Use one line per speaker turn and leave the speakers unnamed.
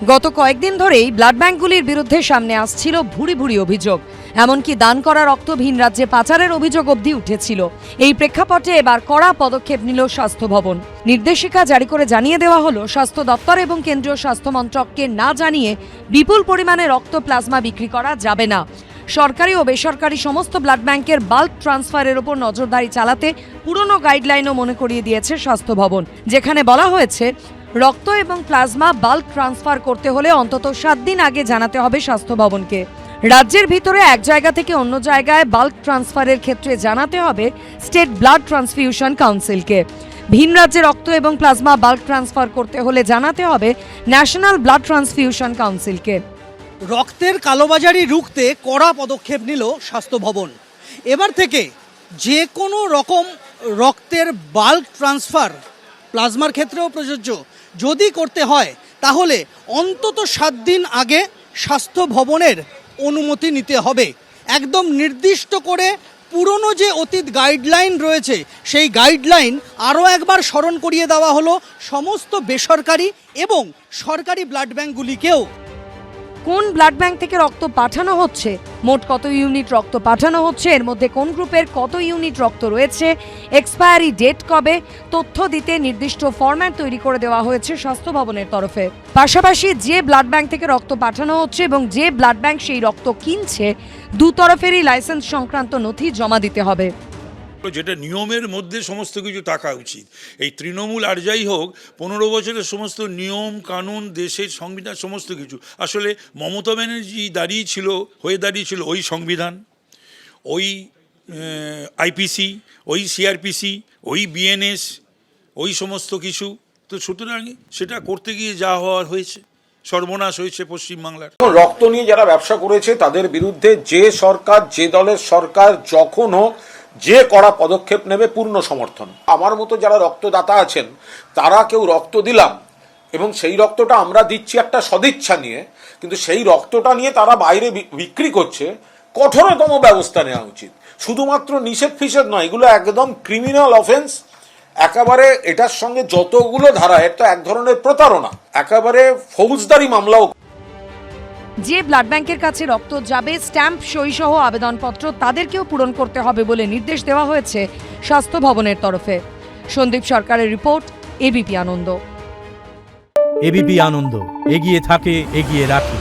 গত কয়েকদিন ধরেই ব্লাড ব্যাংকগুলির বিরুদ্ধে সামনে আসছিল ভুরি ভুরি অভিযোগ। এমনকি দান করা রক্ত ভিন রাজ্যে পাচারের অভিযোগ অবধি উঠেছিল। এই প্রেক্ষাপটে এবার কড়া পদক্ষেপ নিল স্বাস্থ্য ভবন। নির্দেশিকা জারি করে জানিয়ে দেওয়া হলো, স্বাস্থ্য দপ্তর এবং কেন্দ্রীয় স্বাস্থ্য মন্ত্রককে না জানিয়ে বিপুল পরিমাণে রক্ত প্লাজমা বিক্রি করা যাবে না। সরকারি ও বেসরকারি সমস্ত ব্লাড ব্যাংকের বাল্ক ট্রান্সফারের উপর নজরদারি চালাতে পুরনো গাইডলাইনও মনে করিয়ে দিয়েছে স্বাস্থ্য ভবন, যেখানে বলা হয়েছে রক্ত এবং প্লাজমা বাল্ক ট্রান্সফার করতে হলে অন্তত 7 দিন আগে জানাতে হবে স্বাস্থ্য ভবনকে। রাজ্যের ভিতরে এক জায়গা থেকে অন্য জায়গায় বাল্ক ট্রান্সফারের ক্ষেত্রে জানাতে হবে স্টেট ব্লাড ট্রান্সফিউশন কাউন্সিলকে। ভিন রাজ্যে রক্ত এবং প্লাজমা বাল্ক ট্রান্সফার করতে হলে জানাতে হবে ন্যাশনাল ব্লাড ট্রান্সফিউশন কাউন্সিলকে।
রক্তের কালোবাজারি রুখতে কড়া পদক্ষেপ নিল স্বাস্থ্য ভবন। এবার থেকে যে কোনো রকম রক্তের বাল্ক ট্রান্সফার প্লাজমার ক্ষেত্রেও প্রযোজ্য, যদি করতে হয় তাহলে অন্তত 7 দিন আগে স্বাস্থ্য ভবনের অনুমতি নিতে হবে। একদম নির্দিষ্ট করে পুরনো যে অতীত গাইডলাইন রয়েছে সেই গাইডলাইন আরও একবার স্মরণ করিয়ে দেওয়া হলো সমস্ত বেসরকারি এবং সরকারি ব্লাড ব্যাংকগুলিকেও।
কোন ব্লাড ব্যাংক থেকে রক্ত পাঠানো হচ্ছে, মোট কত ইউনিট রক্ত পাঠানো হচ্ছে, এর মধ্যে কোন গ্রুপের কত ইউনিট রক্ত রয়েছে, এক্সপায়ারি ডেট কবে, তথ্য দিতে নির্দিষ্ট ফরম্যাট তৈরি করে দেওয়া হয়েছে স্বাস্থ্য ভবনের তরফে। পাশাপাশি যে ব্লাড ব্যাংক থেকে রক্ত পাঠানো হচ্ছে এবং যে ব্লাড ব্যাংক সেই রক্ত কিনছে, দু তরফেরই লাইসেন্স সংক্রান্ত নথি জমা দিতে হবে।
যেটা নিয়মের মধ্যে সমস্ত কিছু থাকা উচিত। এই তৃণমূল আর যাই হোক 15 বছরের সমস্ত নিয়ম কানুন, দেশের সংবিধান, সমস্ত কিছু আসলে মমতা ব্যানার্জি হয়ে দাঁড়িয়েছিল ওই সংবিধান, ওই আইপিসি, ওই সিআরপিসি, ওই বিএনএস, ওই সমস্ত কিছু। তো সুতরাং সেটা করতে গিয়ে যা হওয়ার হয়েছে, সর্বনাশ হয়েছে পশ্চিমবাংলার।
রক্ত নিয়ে যারা ব্যবসা করেছে তাদের বিরুদ্ধে যে সরকার, যে দলের সরকার যখন হোক, যে কড়া পদক্ষেপ নেবে পূর্ণ সমর্থন। আমার মতো যারা রক্তদাতা আছেন তারা কেউ রক্ত দিলাম এবং সেই রক্তটা আমরা দিচ্ছি একটা সদিচ্ছা নিয়ে, কিন্তু সেই রক্তটা নিয়ে তারা বাইরে বিক্রি করছে, কঠোরতম ব্যবস্থা নেওয়া উচিত। শুধুমাত্র নিষেধ ফিষেধ নয়, এগুলো একদম ক্রিমিনাল অফেন্স। একেবারে এটার সঙ্গে যতগুলো ধারা, এটা এক ধরনের প্রতারণা, একেবারে ফৌজদারি মামলাও।
যে ব্লাড ব্যাংকের কাছে রক্ত যাবে, স্ট্যাম্প সই সহ আবেদনপত্র তাদেরকেও পূরণ করতে হবে বলে নির্দেশ দেওয়া হয়েছে স্বাস্থ্য ভবনের তরফে। সন্দীপ সরকারের রিপোর্ট, এবিপি আনন্দ।
এবিপি আনন্দ, এগিয়ে থাকে, এগিয়ে রাখে।